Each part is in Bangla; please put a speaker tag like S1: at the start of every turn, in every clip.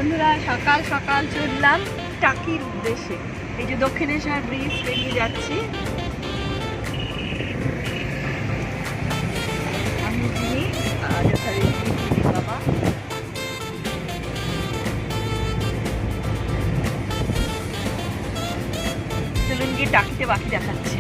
S1: বন্ধুরা, সকাল সকাল চললাম টাকির উদ্দেশ্যে। এই যে দক্ষিণেশ্বর ব্রিজ পেরিয়ে যাচ্ছি। আমি চিনি বাবা, চলুন গিয়ে টাকিতে বাকি দেখাচ্ছে।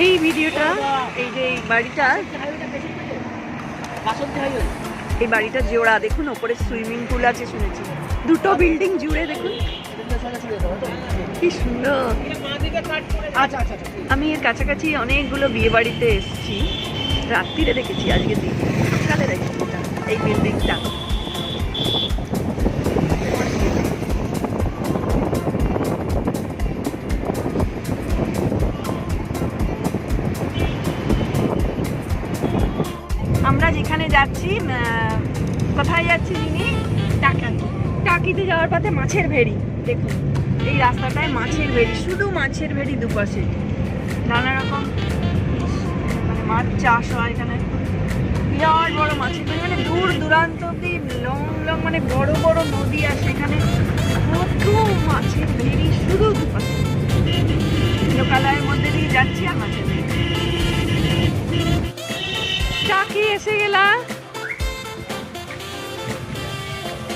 S1: এই ভিডিওটা, এই যে এই বাড়িটা, এই বাড়িটা জোড়া দেখুন, ওপরে সুইমিং পুল আছে শুনেছি, দুটো বিল্ডিং জুড়ে দেখুন কি সুন্দর। আমি এর কাছাকাছি অনেকগুলো বিয়ে বাড়িতে এসেছি, রাত্রিরে দেখেছি, আজকে দিন সকালে দেখেছি এই বিল্ডিংটা। আমরা যেখানে যাচ্ছি, কোথায় যাচ্ছি যিনি, টাকিতে যাওয়ার পথে মাছের ভেড়ি। দেখুন এই রাস্তাটায় মাছের ভেড়ি, শুধু মাছের ভেড়ি, দুপাশে নানা রকম মানে মাছ চাষ হয় এখানে। বিরাট বড় মাছের ভেড়ি, মানে দূর দূরান্ত অব্দি লং লং মানে বড় বড় নদী আছে এখানে, কত মাছের ভেড়ি শুধু দুপাশে। লোকালয়ের মধ্যে দিয়ে যাচ্ছি আর মাছের ভেড়ি। টাকি এসে গেলাম,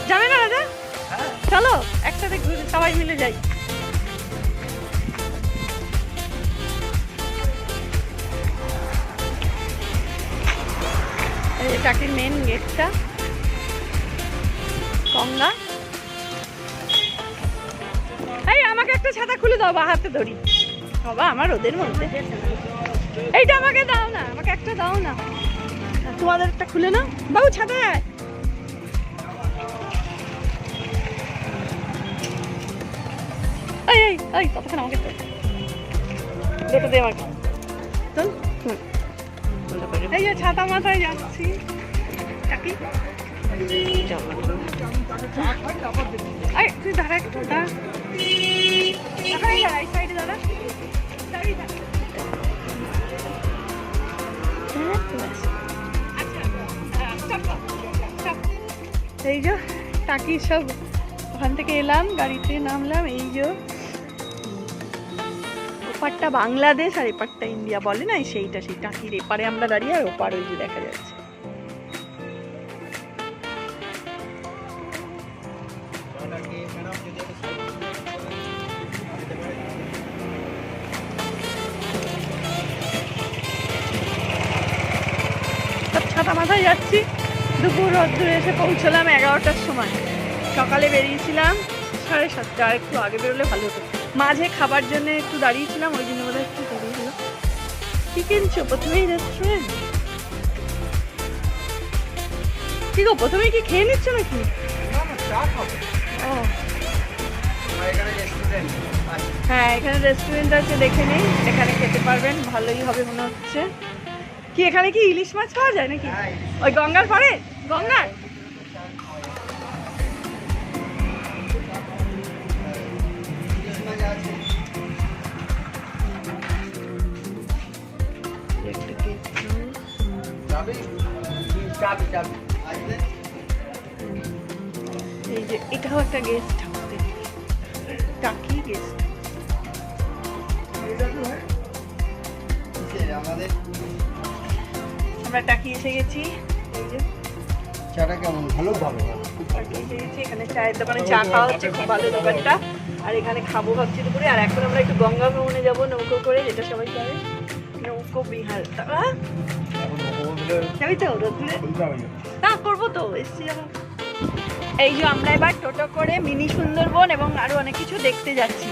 S1: যাবে না দাদা? চলো একসাথে ঘুরে সবাই মিলে যাই। এই টাকির মেন গেটটা, গঙ্গা। এই আমাকে একটা ছাতা খুলে দাও, বা হাতে ধরি বাবা, আমার ওদের মধ্যে। এইটা আমাকে দাও না, আমাকে একটা দাও না, তোমাদের একটা খুলে নাও বাবু, ছাতা। এই এই এই ততক্ষণ আমাকে দুটো দে আমাকে, চল। এই যে ছাতা মাথায় যাচ্ছি টাকি। তুই দাঁড়া একটু, দাঁড়া এই সাইডে দাঁড়া, এই যে টাকি সব ওখান থেকে এলাম, গাড়িতে নামলাম। এই যে ওপারটা বাংলাদেশ আর এপারটা ইন্ডিয়া বলে না, সেইটা, সেই টাকির এপারে আমরা দাঁড়িয়ে, আর ওপার ওই যে দেখা যাচ্ছে। ছাতা মাথায় যাচ্ছি, দুপুর রোদ্দুরে এসে পৌঁছলাম 11টার সময়। সকালে বেরিয়েছিলাম 7:30, আর একটু আগে বেরোলে ভালো হতো। মাঝে খাবার জন্য একটু দাঁড়িয়েছিলাম, ওই জন্য বোধহয় একটু দাঁড়িয়ে হলো। কি কিনছো প্রথমেই রেস্টুরেন্ট? কি গো প্রথমেই কি খেয়ে নিচ্ছ নাকি? ও হ্যাঁ, এখানে রেস্টুরেন্ট আছে, দেখে নেই, এখানে খেতে পারবেন, ভালোই হবে মনে হচ্ছে। কি এখানে কি ইলিশ মাছ পাওয়া যায় নাকি? ওই গঙ্গার পরে গঙ্গার এই যে এটাও একটা গেস্ট হাউস, টাকি গেস্ট। আমরা টাকি এসে গেছি। এই যে
S2: চাটা কেমন? ভালো ভালো।
S1: টাকি এসে গেছি, এখানে চায়ের দোকানে চা খাওয়া হচ্ছে, খুব ভালো দোকানটা। আর এখানে খাবো ভাবছি দুপুরে। আর এখন আমরা একটু গঙ্গা ভ্রমণে যাবো নৌকো করে, যেটা সবাই করে নৌকো বিহার। যাবি তো রোদ্দুরে? না করবো তো, এসছি যখন। এই যে আমরা এবার টোটো করে মিনি সুন্দরবন এবং আরো অনেক কিছু দেখতে যাচ্ছি।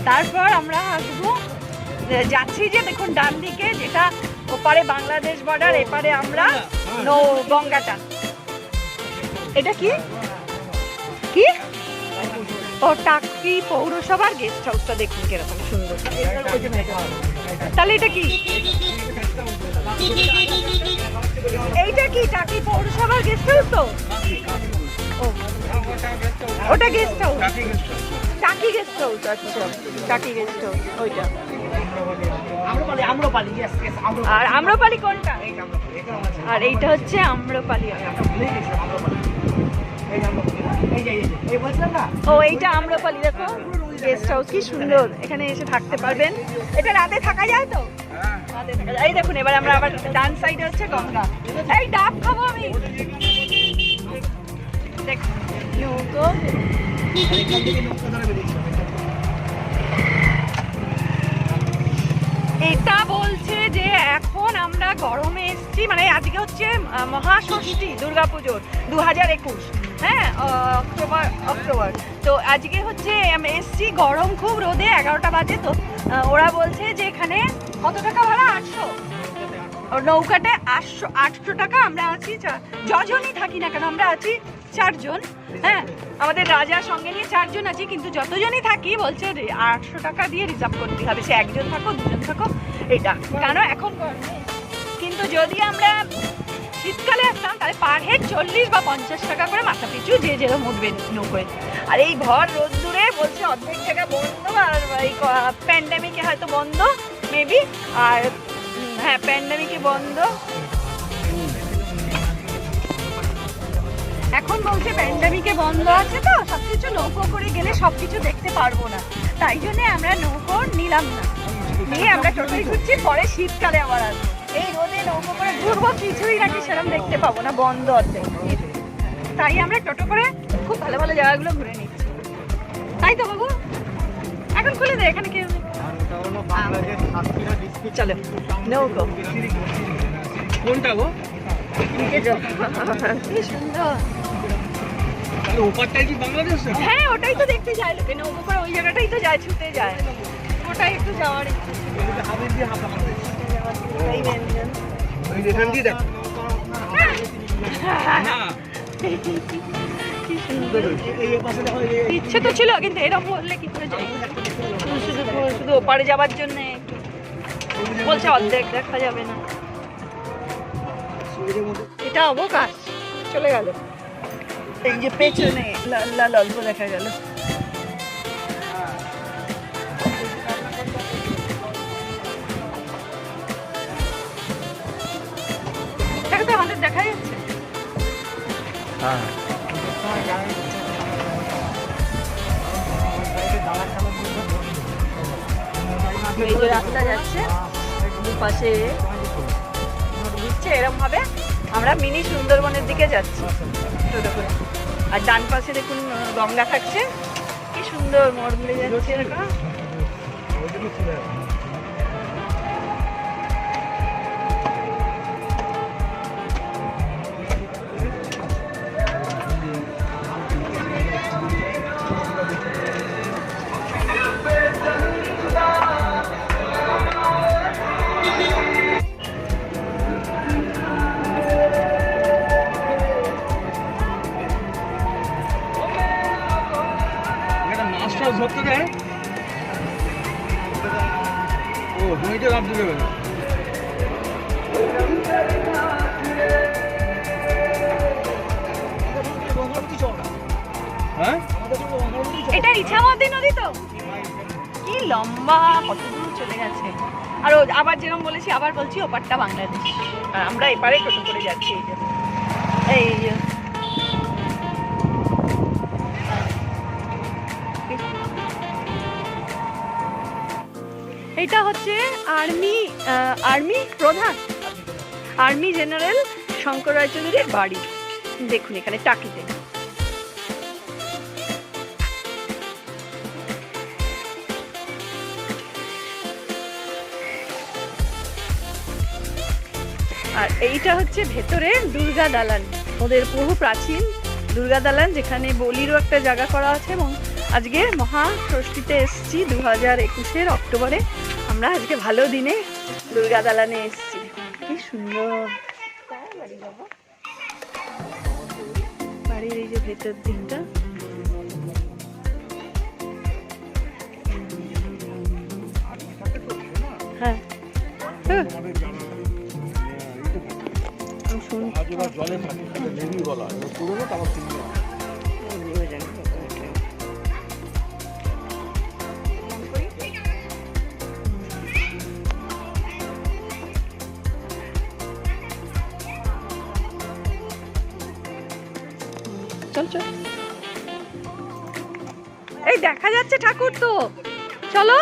S1: তারপর আমরা আসবো, যাচ্ছি যে দেখুন ডান দিকে, যেটা ওপারে বাংলাদেশ বর্ডার, এপারে আমরা গঙ্গাটা। এটা কি কি ও টাকি পৌরসভার গেস্ট হাউসটা দেখুন কিরকম সুন্দর। তাহলে এটা কি? এইটা কি টাকি পৌরসভার গেস্ট হাউস? তো ওটা গেস্ট হাউস, টাকি গেস্ট হাউস। আচ্ছা, টাকি গেস্ট হাউস ওইটা। আর আম্রপালি কোনটা? আর এইটা হচ্ছে আম্রপালি। ও এইটা আম্রপালি। দেখো গেস্ট হাউস কি সুন্দর, এখানে এসে থাকতে পারবেন। এটা রাতে থাকা যায় তো? রাতে থাকা যায়। এই দেখুন এবার আমরা আবার ডান সাইডে হচ্ছে গঙ্গা। এই ডাব খাবো আমি। দেখো নৌকো। এটা বলছে যে এখন আমরা গরমে এসছি, মানে আজকে হচ্ছে মহাষষ্ঠী দুর্গাপুজোর 2021, হ্যাঁ অক্টোবর। তো আজকে হচ্ছে আমি এসছি, গরম খুব, রোদে 11টা বাজে। তো ওরা বলছে যে এখানে কত টাকা ভাড়া? 800 নৌকাতে 800 টাকা। আমরা আছি যজনই থাকি না কেন, আমরা আছি 4 জন। হ্যাঁ, আমাদের রাজার সঙ্গে নিয়ে 4 জন আছি, কিন্তু যতজনই থাকি বলছে 800 টাকা দিয়ে রিজার্ভ করতে হবে, সে 1 জন থাকো 2 জন থাকো। এটা কেন এখন, কিন্তু যদি আমরা শীতকালে আসতাম তাহলে পার হেড 40 বা 50 টাকা করে মাথা পিছু, যে যেরকম উঠবে নৌকোয়। আর এই ভর রোদ্দুরে বলছে অর্ধেক জায়গা বন্ধ, আর এই প্যান্ডামিকে হয়তো বন্ধ মেবি। আর হ্যাঁ, প্যান্ডামিকে বন্ধ। এখন বলছে প্যান্ডামিকে বন্ধ আছে, তো সবকিছু নৌকো করে গেলে সবকিছু দেখতে পারবো না, তাই জন্য আমরা নৌকো নিলাম না, নিয়ে আমরা টোটোই ঘুরছি। পরে শীতকালে আবার আসবো। এই রোদে নৌকো করে ঘুরবো, কিছুই নাকি সেরকম দেখতে পাবো না, বন্ধ অর্ধেক। তাই আমরা টোটো করে খুব ভালো ভালো জায়গাগুলো ঘুরে নিচ্ছি, তাই তো বাবু? এখন খুলে দে, এখানে কেউ নেই। চলো নৌকো।
S2: কোনটা গো?
S1: কি সুন্দর।
S2: ওপারটাই কি বাংলাদেশ?
S1: হ্যাঁ, ওটাই তো দেখতে যায় লোকে, নৌকো করে ওই জায়গাটাই তো যায়, ছুটে যায়, ওটাই একটু যাওয়ার ইচ্ছে। ইচ্ছে তো ছিল, কিন্তু এরকম বললে কি করে যাই? শুধু ওপারে যাবার জন্য বলছে অর্ধেক দেখা যাবে না। এটা অবকাশ চলে গেল। এই যে পেছনে লাল লাল অল্প দেখা গেল। তো আমাদের দেখা যাচ্ছে। এই যে রাস্তা যাচ্ছে, দুপাশে ঘুরছে, এরকম ভাবে আমরা মিনি সুন্দরবনের দিকে যাচ্ছি টোটো করে। আর ডান পাশে দেখুন গঙ্গা থাকছে, কি সুন্দর মোড় মিলে যাচ্ছে এরকম।
S2: দিলে হবে না। হ্যাঁ
S1: এটা ইছামতি নদী তো, কি লম্বা, কত দূর চলে গেছে। আর আবার যেরকম বলেছি আবার বলছি, ওপারটা বাংলাদেশ আর আমরা এপারে টোটো করে যাচ্ছি। এই যে এইটা হচ্ছে আর্মি প্রধান, আর্মি জেনারেল শঙ্কর রায়চৌধুরীর বাড়ি। দেখুন এখানে টাকিতে। আর এইটা হচ্ছে ভেতরে দুর্গা দালান, ওদের বহু প্রাচীন দুর্গা দালান, যেখানে বলিরও একটা জায়গা করা আছে। এবং আজকে মহা ষষ্ঠীতে এসেছি 2021 অক্টোবরে। আমরা আজকে ভালো দিনে দুর্গা দালানে এসেছি। কি সুন্দর বাড়ির এই যে ভেতর দিকটা। হ্যাঁ
S2: জলে থাকে বলা পুরোনো তারপর
S1: চল চল, এই দেখা যাচ্ছে ঠাকুর তো, চলো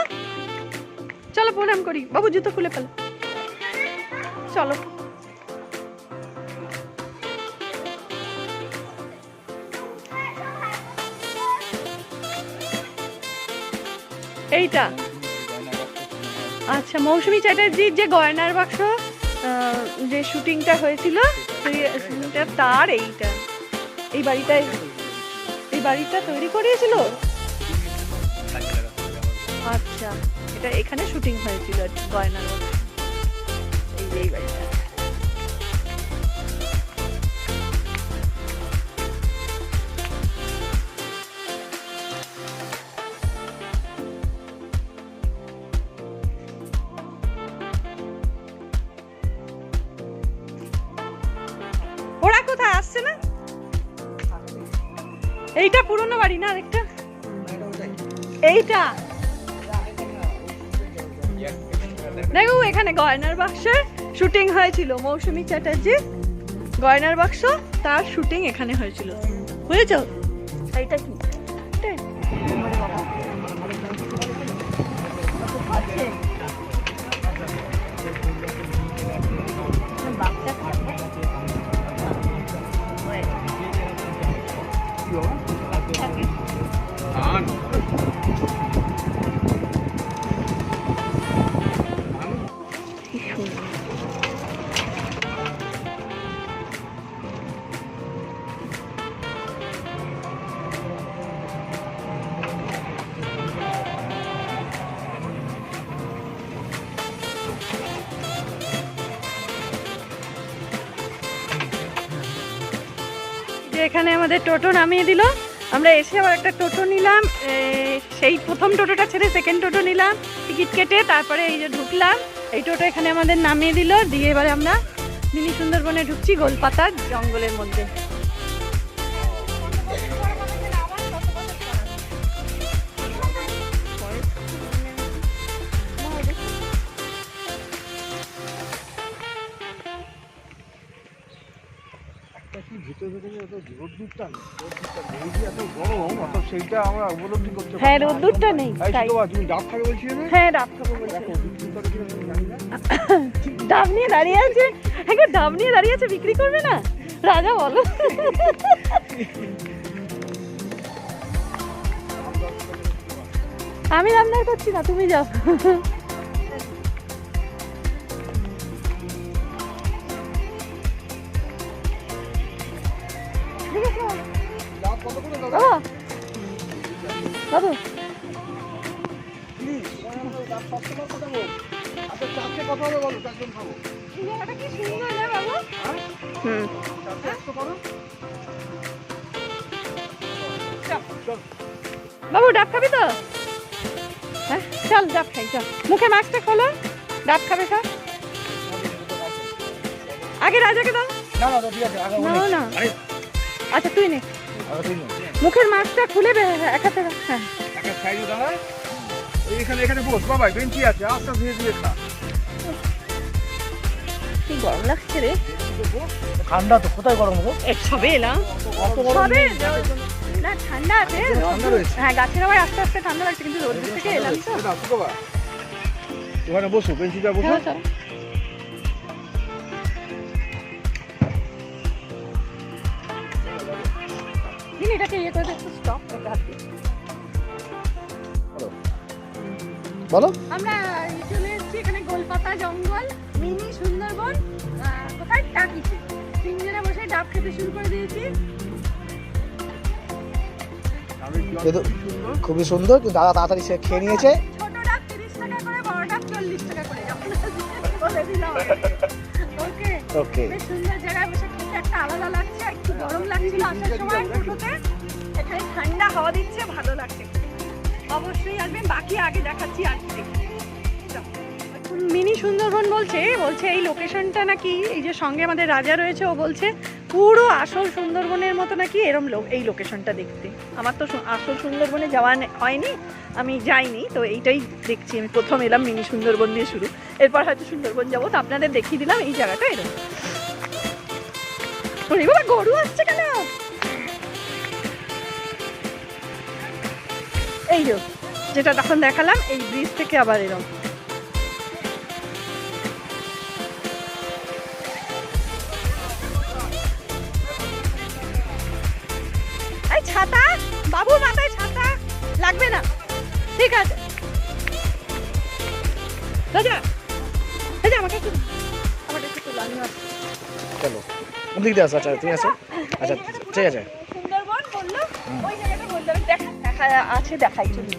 S1: চলো প্রণাম করি। বাবু জুতো খুলে ফেলো, চলো। এইটা আচ্ছা মৌসুমী চ্যাটার্জির যে গয়নার বাক্স যে শুটিংটা হয়েছিল, তার এইটা এই বাড়িটা তৈরি করিয়েছিল। আচ্ছা এটা এখানে শুটিং হয়েছিল গয়নার বাক্স, এই বাড়িটা। ওরা কোথায় আসছে না? এইটা পুরনো বাড়ি না আরেকটা? এইটা দেখো এখানে গয়নার বাক্সের শুটিং হয়েছিল, মৌসুমী চ্যাটার্জি গয়নার বাক্স, তার শুটিং এখানে হয়েছিল, বুঝেছো? এইটা কি এখানে আমাদের টোটো নামিয়ে দিল। আমরা এসে আবার একটা টোটো নিলাম, সেই প্রথম টোটোটা ছেড়ে সেকেন্ড টোটো নিলাম টিকিট কেটে। তারপরে এই যে ঢুকলাম, এই টোটো এখানে আমাদের নামিয়ে দিল, দিয়ে এবারে আমরা মিনি সুন্দরবনে ঢুকছি গোলপাতার জঙ্গলের মধ্যে। হ্যাঁ রোদ্দুরটা নেই, হ্যাঁ ডাব খাবো বলছি। ডাব নিয়ে দাঁড়িয়ে আছে, হ্যাঁ ডাব নিয়ে দাঁড়িয়ে আছে, বিক্রি করবে না রাজা বলো? আমি রান্না করছি না, তুমি যাও। বাবু বাবু ডাব খাবি তো? হ্যাঁ চল ডাব খাই, চল। মুখে মাস্কটা খোলো। ডাব খাবে সব? আগে রাজাকে দাও।
S2: না না ঠিক আছে আগে
S1: নাও না।
S2: আরে
S1: আচ্ছা তুই নে,
S2: আগে তুই নে।
S1: মুখের মাস্কটা খুলে এক হাতে হ্যাঁ।
S2: একটা সাইডে দাঁড়া। এখানে বস বাবা, বেঞ্চি আছে, আস্তে ধীরে ধীরে খা।
S1: কি গরম লাগছে রে।
S2: ঠান্ডা তো, কোথায় গরম গো?
S1: সবে এলাম, সবে না ঠান্ডা আছে,
S2: ঠান্ডা রয়েছে।
S1: হ্যাঁ গাছের আবার আস্তে আস্তে ঠান্ডা লাগছে, কিন্তু রোদ থেকে এলাম তো।
S2: ওখানে বসো, বেঞ্চিটা বসো।
S1: হ্যাঁ, চলো। এটাকে ইয়ে করে একটু স্টপ করতে হবে।
S2: বলো।
S1: আমরা চলে এসেছি এখানে গোলপাতা জঙ্গল, মিনি সুন্দরবন, কোথায় টাকিতে। তিনজনে বসে ডাব খেতে শুরু করে দিয়েছি।
S2: খুবই সুন্দর, কিন্তু দাদা তাড়াতাড়ি সে খেয়ে নিয়েছে।
S1: ছোট ডাব 30 টাকা করে, বড় ডাব 40 টাকা করে, যখন বলে দিলাম। ওকে
S2: ওকে,
S1: বেশ সুন্দর জায়গায় বসে খেতে একটা আলাদা লাগছে। একটু গরম লাগছিল আসার সময় টোটোতে, এখানে ঠান্ডা হাওয়া দিচ্ছে, ভালো লাগছে। অবশ্যই আসবেন, বাকি আগে দেখাচ্ছি আর কি। মিনি সুন্দরবন বলছে এই লোকেশনটা নাকি, এই যে সঙ্গে আমাদের রাজা রয়েছে, ও বলছে পুরো আসল সুন্দরবনের মতো নাকি এরম এই লোকেশনটা দেখতে। আমার তো আসল সুন্দরবনে যাওয়া হয়নি, আমি যাইনি, তো এইটাই দেখছি। আমি প্রথম এলাম মিনি সুন্দরবন দিয়ে শুরু, এরপর হয়তো সুন্দরবন যাবো, তো আপনাদের দেখিয়ে দিলাম এই জায়গাটা এরকম। ওরে বাবা, গরু আসছে কেন? এই যেটা তখন দেখালাম, এই ব্রিজ থেকে আবার এরকম। এই ছাতা বাবু, মাথায় ছাতা লাগবে না, ঠিক আছে। রাজা রাজা আমাকে একটু আমি আসছি।
S2: চলো কোন দিক দিয়ে আসো? আচ্ছা তুমি আসো। আচ্ছা ঠিক আছে।
S1: সুন্দরবন বললো, ওই জায়গাটা বলতে হবে, দেখা আছে, দেখাই চলুন।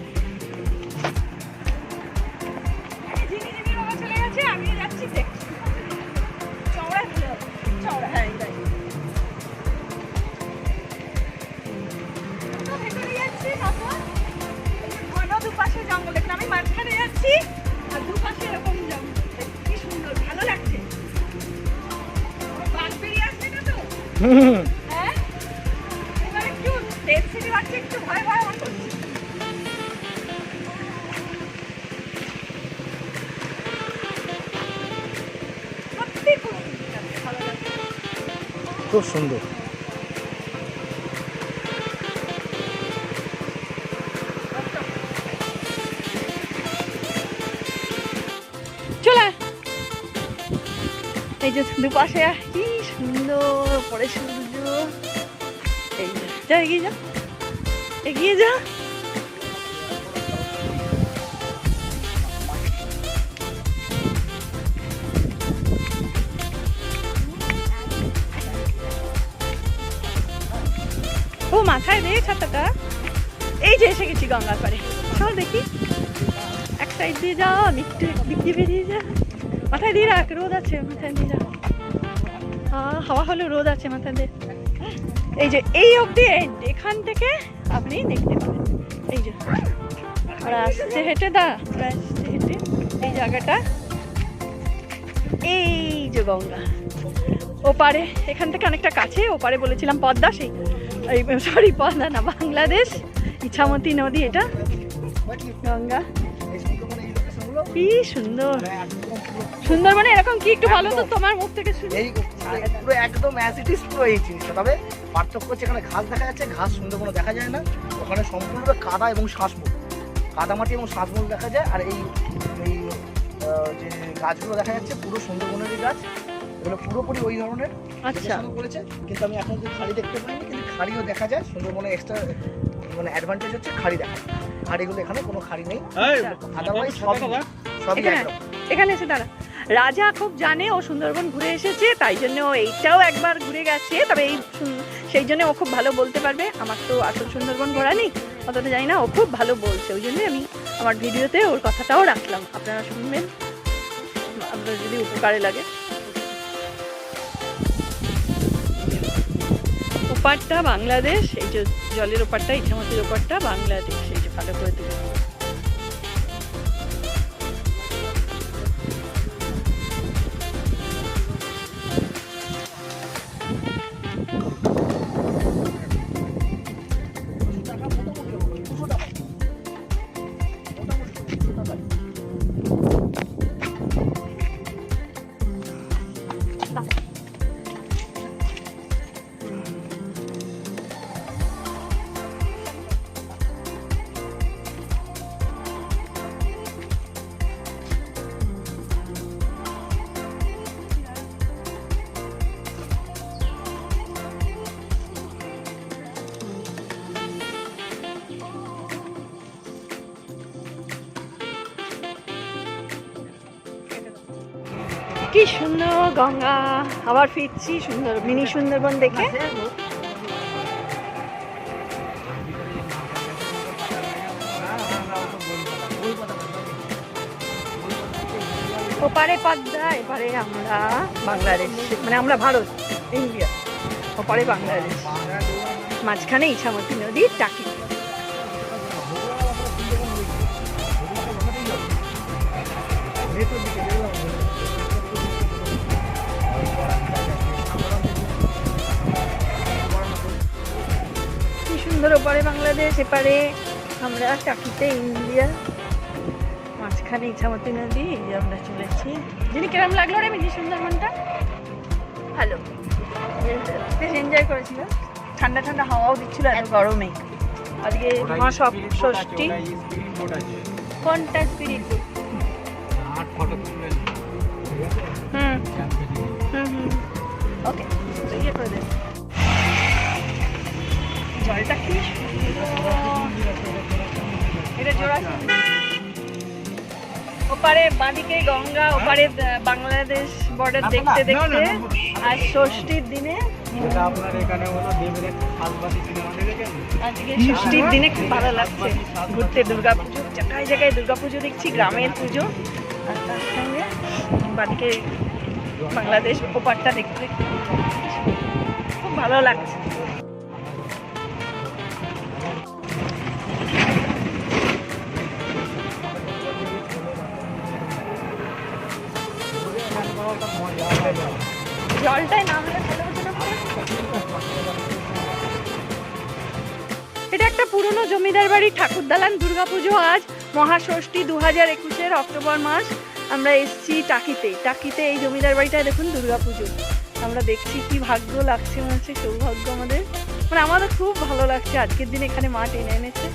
S1: চলে গেছে, আমিও যাচ্ছি, দেখছি চওড়া চওড়া। হ্যাঁ ভেতরে যাচ্ছি, ঘন দুপাশে জঙ্গল, দেখলাম আমি মাঝখানে যাচ্ছি আর দুপাশে এরকম জঙ্গল, কি সুন্দর, ভালো লাগছে। বাঘ বেরিয়ে আসছে না তো? হ্যাঁ, এবার একটু ডেন্সিটি বাড়ছে, একটু ভয় ভয় আমার করছে। সত্যি খুব ভালো লাগছে,
S2: খুব সুন্দর।
S1: চলে এই যে দুপাশে কি সুন্দর পরে সূর্য। এই যা এগিয়ে যা, এগিয়ে যা। ও মাথায় দে ছাতাটা। এই যে এসে গেছি গঙ্গার পাড়ে, চল দেখি। এক সাইড দিয়ে যা, একটু দিক দিয়ে বেরিয়ে যা। মাথায় দিয়ে রাখ, রোদ আছে, মাথায় দিয়ে রাখ। হাওয়া হলেও রোদ আছে, মাথায় দিয়ে। এই যে এই অবধি এন্ড, এখান থেকে আপনি দেখতে পাবেন। এই যে ওরা আসছে হেঁটে, ওরা আসছে হেঁটে এই জায়গাটা। এই যে গঙ্গা ওপারে, এখান থেকে অনেকটা কাছে। ওপারে বলেছিলাম পদ্মা, সেই সরি পদ্মা না, বাংলাদেশ ইছামতি নদী, এটা গঙ্গা। কি সুন্দর সুন্দরবনে এরকম কি একটু ভালো তো তোমার মুখ থেকে শুনি।
S2: এই পুরো একদম অ্যাজ ইট ইজ পুরো এই জিনিসটা, তবে পার্থক্য হচ্ছে এখানে ঘাস দেখা যাচ্ছে, ঘাস সুন্দরবনে দেখা যায় না। ওখানে সম্পূর্ণভাবে কাদা এবং শ্বাসমূল, কাদামাটি এবং শ্বাসমূল দেখা যায়। আর এই এই যে গাছগুলো দেখা যাচ্ছে পুরো সুন্দরবনেরই গাছ, এগুলো পুরোপুরি ওই ধরনের।
S1: আচ্ছা
S2: করেছে, কিন্তু আমি এখন তো খাড়ি দেখতে পাইনি, কিন্তু খাড়িও দেখা যায়। সুন্দরবনে এক্সট্রা মানে অ্যাডভান্টেজ হচ্ছে খাড়ি দেখা, খাড়িগুলো এখানে কোনো খাড়ি নেই। আদারওয়াইজ সবই একরকম।
S1: এখানে এসে দাঁড়া, রাজা খুব জানে, ও সুন্দরবন ঘুরে এসেছে, তাই জন্য ও এইটাও একবার ঘুরে গেছে। তবে এই সেই জন্য ও খুব ভালো বলতে পারবে। আমার তো আসল সুন্দরবন ঘোরা নেই, অতটা জানি না, ও খুব ভালো বলছে। ওই জন্যই আমি আমার ভিডিওতে ওর কথাটাও রাখলাম, আপনারা শুনবেন, আপনার যদি উপকারে লাগে। ওপারটা বাংলাদেশ, এই যে জলের ওপারটা, ইছামতির ওপারটা বাংলাদেশ। এই যে ভালো করে তুলে কি সুন্দর গঙ্গা, আবার ফিরছি সুন্দর মিনি সুন্দরবন দেখে। ওপারে পাদ্দা, এপারে আমরা বাংলাদেশ, মানে আমরা ভারত, ইন্ডিয়া, ওপারে বাংলাদেশ, মাঝখানে ইছামতি নদী, টাকি। কি সুন্দর, ওপারে বাংলাদেশ, এপারে আমরা টাকিতে ইন্ডিয়া, মাঝখানে ইছামতি নদী। এই যে আমরা চলেছি। যিনি কিরম লাগলো রে মিনি সুন্দরবনটা? ভালো, বেশ এনজয় করেছিলাম। ঠান্ডা ঠান্ডা হাওয়াও দিচ্ছিল এত গরমে। আজকে মা ষষ্ঠী। কোনটা স্পিরিট? হুম হুম হুম, ওকে, ইয়ে করে দেন। জলটা কি এটা জোড়া। ওপারে বাঁদিকে গঙ্গা, ওপারে বাংলাদেশ বর্ডার দেখতে দেখতে আজ ষষ্ঠীর দিনে, আজকে ষষ্ঠীর দিনে খুব ভালো লাগছে ঘুরতে। দুর্গাপুজো, জায়গায় জায়গায় দুর্গাপুজো দেখছি, গ্রামের পুজো, আর তার সঙ্গে বাঁদিকে বাংলাদেশ ওপারটা দেখতে খুব ভালো লাগছে। জলটায় নামলে এটা একটা পুরনো জমিদার বাড়ি ঠাকুর দালান। দুর্গাপুজো আজ মহাষষ্ঠী 2021-এর অক্টোবর মাস। আমরা এসছি টাকিতে। টাকিতে এই জমিদার বাড়িটায় দেখুন দুর্গাপুজো আমরা দেখছি। কি ভাগ্য লাগছে, মনে হচ্ছে সৌভাগ্য আমাদের, মানে আমাদের খুব ভালো লাগছে। আজকের দিন এখানে মা টেনে এনেছে।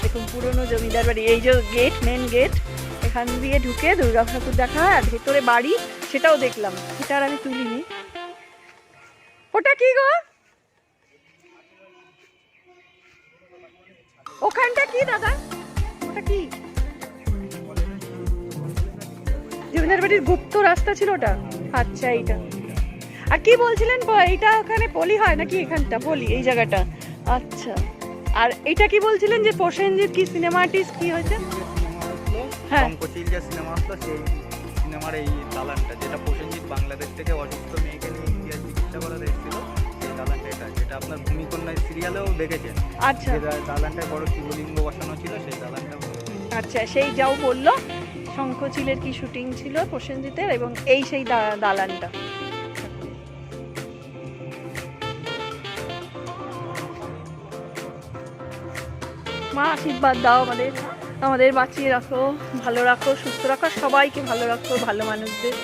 S1: দেখুন পুরনো জমিদার বাড়ি, এই যে গেট, মেন গেট, এখান দিয়ে ঢুকে দুর্গা ঠাকুর দেখা হয়। আর ভেতরে বাড়ি, সেটাও দেখলাম, সেটা আর আমি তুলিনি। ওটা কি গো? ওখানটা কি দাদা? ওটা কি? জমিদার বাড়ির গুপ্ত রাস্তা ছিল ওটা? আচ্ছা, এইটা। আর কি বলছিলেন, এইটা ওখানে পলি হয় নাকি? এখানটা পলি, এই জায়গাটা। আচ্ছা, আর এটা কি বলছিলেন যে প্রসেনজিৎ কি সিনেমা আর্টিস্ট কি হয়েছে? হ্যাঁ,
S3: শঙ্কচিল যে সিনেমা আসলো, সেই সিনেমার এই দালানটা, যেটা প্রসেনজিৎ বাংলাদেশ থেকে অসুস্থ মেয়েকে নিয়ে ইন্ডিয়ার চিকিৎসা করাতে এসেছিল, সেই দালানটা এটা, যেটা আপনার ভূমিকন্যায় সিরিয়ালেও দেখেছেন।
S1: আচ্ছা,
S3: দালানটায় বড় শিবলিঙ্গ বসানো ছিল, সেই দালানটা।
S1: আচ্ছা, সেই যাও বললো শঙ্খচিলের কি শুটিং ছিল প্রসেনজিতের, এবং এই সেই দালানটা। মা আশীর্বাদ দাও আমাদের, আমাদের বাঁচিয়ে রাখো, ভালো রাখো, সুস্থ রাখো, সবাইকে ভালো রাখো, ভালো মানুষদের।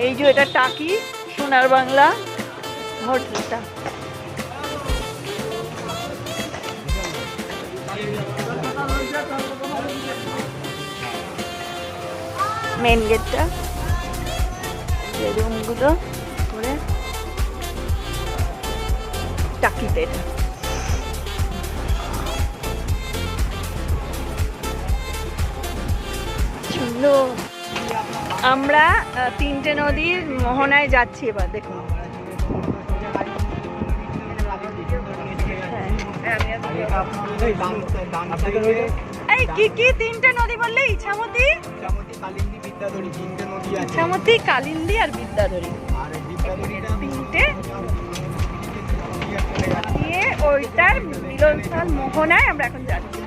S1: এই যে এটা টাকি, সোনার বাংলা হোটেলটা। মেন গেটটা, রুমগুলো করে টাকিতে এটা। সুন্দর। আমরা তিনটে নদীর মোহনায় যাচ্ছি এবার, দেখুন। এই কি কি তিনটে নদী বললে? ইছামতি, ইছামতি, কালিন্দী আর বিদ্যাধরী। তিনটে দিয়ে ওইটার মিলনস্থল মোহনায় আমরা এখন যাচ্ছি।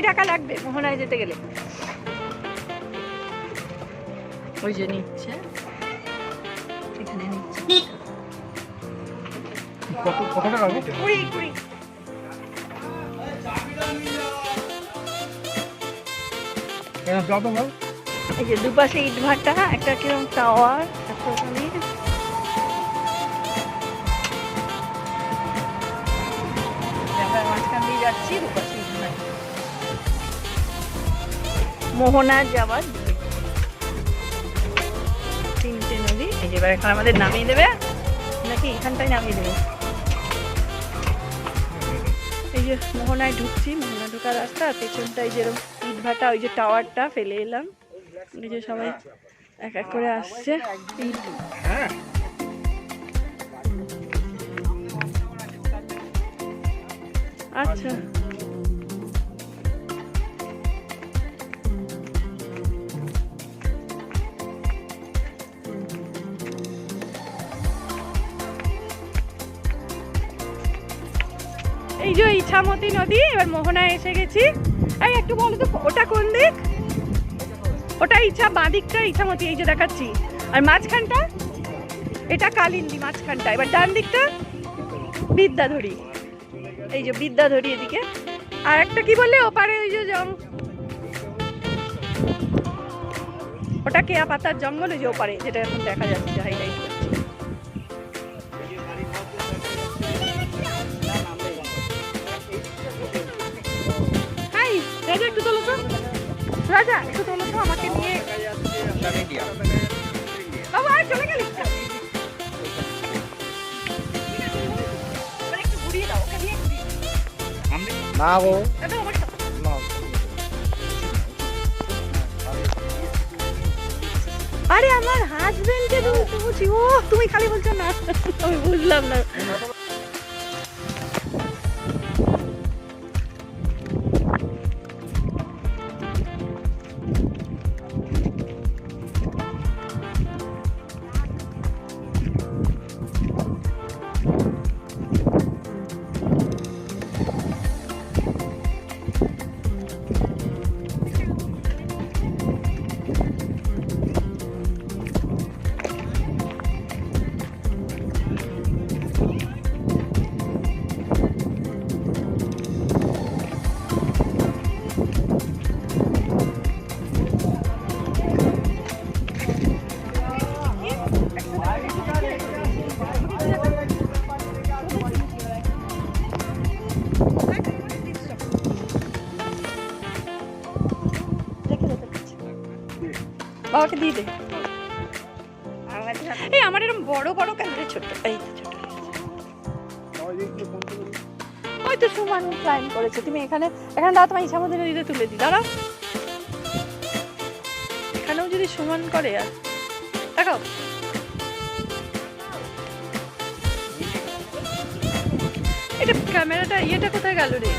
S1: টাকা লাগবে মোহনায় যেতে গেলে। ওই যে নিচ্ছে, এখানে নিচ্ছে।
S2: কত টাকা লাগবে?
S1: 20। এই যে দুপাশে ইট ভাটা, একটা কিরকম টাওয়ার, যাচ্ছি দুপাশে মোহনা যাওয়ার দিকে। তিনটে নদী, এই যে এবার এখানে আমাদের নামিয়ে দেবে নাকি এখানটাই নামিয়ে দেবে। এই যে মোহনায় ঢুকছি, মোহনা ঢোকার রাস্তা, আর পেছনটাই যেরকম ইট ভাটা, ওই যে টাওয়ারটা ফেলে এলাম। এই যে সবাই এক এক করে আসছে। আচ্ছা এই যে ইছামতি নদী, এবার মোহনায় এসে গেছি। এই একটু বলো তো ওটা কোন দিক? ওটা ইছা, বাঁ দিকটা ইছামতি, এই যে দেখাচ্ছি। আর মাঝখানটা এটা কালিন্দী, মাঝখানটা। এবার ডান দিকটা বিদ্যাধরী, এই যে বিদ্যাধরী এদিকে। আর একটা কি বললে ওপারে ওই যে ওটা কেয়া পাতার জঙ্গল, ওই যে ওপারে যেটা এখন দেখা যাচ্ছে হাইলাইট করছে। হাই রাজা, একটু তোলো তো, রাজা একটু তোলো তো আমাকে নিয়ে। বাবা চলে গেলি, একটু ঘুরিয়ে দাও, ওকে নিয়ে ঘুরিয়ে
S2: না গো,
S1: দাও আমার সাথে।
S2: না।
S1: আরে আমার হাজবেন্ডকে তুমি বুঝি, ও তুমি খালি বলছো না, আমি বুঝলাম না। বাবাকে দিয়ে দে। এই আমার এরকম বড় বড় ক্যামেরা, ছোট এই ছোট, ওই তো সুমান ক্লাইম করেছে। তুমি এখানে দাও, তোমার ইছামতি নদীতে তুলে দিই, দাঁড়াও। এখানেও যদি সুমান করে, আর দেখাও এটা ক্যামেরাটা, ইয়েটা কোথায় গেল রে?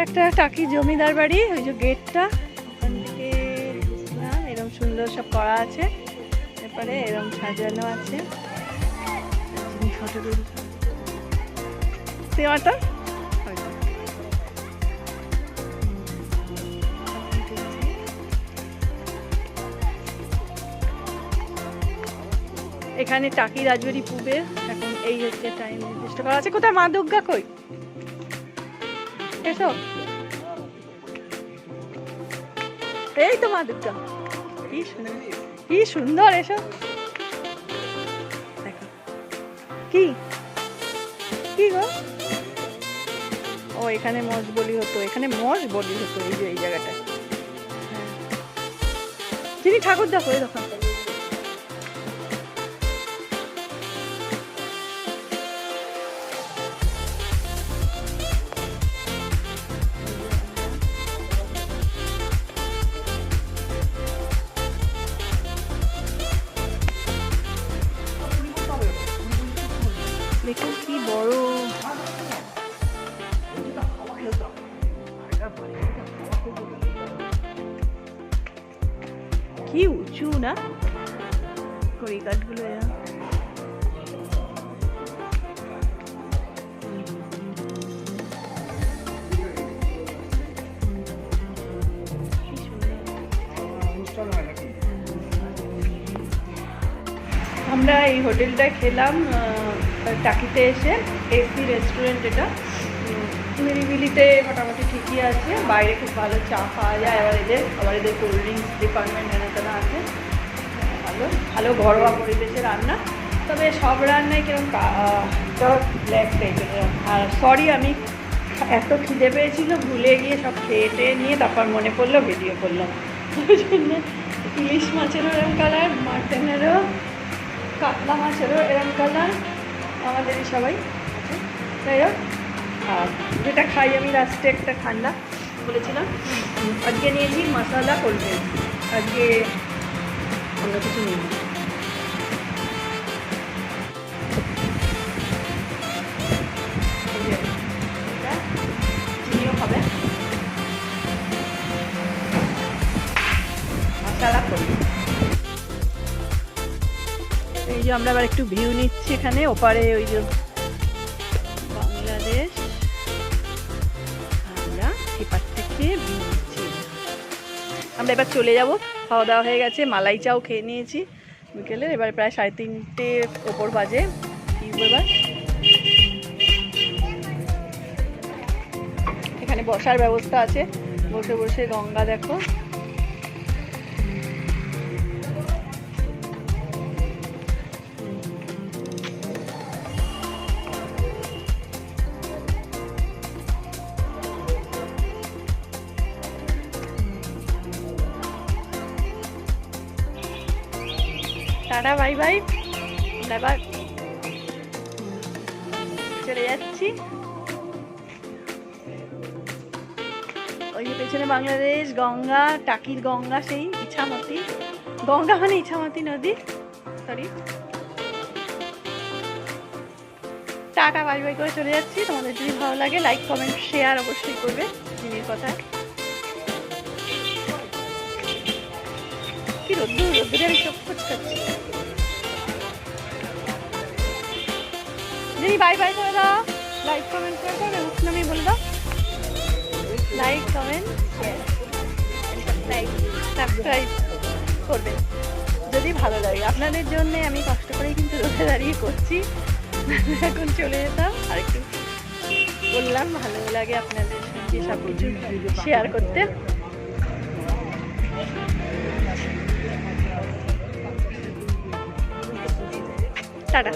S1: একটা টাকি জমিদার বাড়ি, ওই যে গেটটা, ওখান থেকে এরকম সুন্দর সব করা আছে, এরপরে এরকম সাজানো আছে। সিনেমাটা এখানে টাকি রাজবাড়ি পূবে। এখন এই হচ্ছে টাইম নির্দিষ্ট করা আছে। কোথায় মা দুর্গা, কই এসো, এই তো মা দুর্গা, কি সুন্দর, এসো দেখো। কি গো, ও এখানে মোষ বলি হতো, এখানে মোষ বলি হতো, এই যে এই জায়গাটা। হ্যাঁ, যিনি ঠাকুর দেখো, এই দেখো দেখুন কি বড়, কি উঁচু না কড়ি কাঠগুলো। আমরা এই হোটেলটায় খেলাম টাকিতে এসে, এসি রেস্টুরেন্ট এটা। নিরিবিলিতে মোটামুটি ঠিকই আছে, বাইরে খুব ভালো চা পাওয়া যায়, আবার এদের কোল্ড ড্রিঙ্কস ডিপার্টমেন্ট এখানে আছে, ভালো ভালো ঘরোয়া পরিবেশে রান্না। তবে সব রান্নাই কিরকম ব্ল্যাক টাইপের। আর সরি, আমি এত খিদে পেয়েছিল ভুলে গিয়ে সব খেয়ে টেয়ে নিয়ে তারপর মনে পড়লো ভিডিও করলাম। ওই জন্য ইলিশ মাছেরও এরম কালার, মাটনেরও, কাতলা মাছেরও এরম কালার, আমাদেরই সবাই আছে। যাই হোক, আর যেটা খাই আমি লাস্টে একটা ঠান্ডা বলেছিলাম, আজকে নিয়েছি মশলা কোল্ড ড্রিঙ্ক, আজকে অন্য কিছু নিই। চিনিও খাবে, মশলা কোল্ড ড্রিঙ্ক। এই যে আমরা আবার একটু ভিউ নিচ্ছি এখানে ওপারে, ওই যে বাংলাদেশ, আমরা এপার থেকে ভিউ নিচ্ছি। আমরা এবার চলে যাব, খাওয়া দাওয়া হয়ে গেছে, মালাই চাও খেয়ে নিয়েছি বিকেলে, এবার প্রায় 3:30 ওপর বাজে। এবার এখানে বসার ব্যবস্থা আছে, বসে বসে গঙ্গা দেখো। টাটা বাই বাই, আমরা এবার চলে যাচ্ছি। ওই যে পেছনে বাংলাদেশ, গঙ্গা, টাকির গঙ্গা, সেই ইছামতি গঙ্গা মানে ইছামতি নদী, সরি। টাটা বাই বাই করে চলে যাচ্ছি। তোমাদের যদি ভালো লাগে লাইক কমেন্ট শেয়ার অবশ্যই করবে জিনির কথায়। কি রোদ্দুরে আমি চোখ খচকাচ্ছি। দিদি বাই বাই করে দাও, লাইক কমেন্ট করে দাও, উঠনামি বলে দাও, লাইক কমেন্ট শেয়ার সাবস্ক্রাইব করবে যদি ভালো লাগে। আপনাদের জন্যে আমি কষ্ট করেই কিন্তু রোদে দাঁড়িয়ে করছি। এখন চলে যেতাম, আর একটু বললাম ভালো লাগে আপনাদের সঙ্গে সব কিছু শেয়ার করতে। টাটা।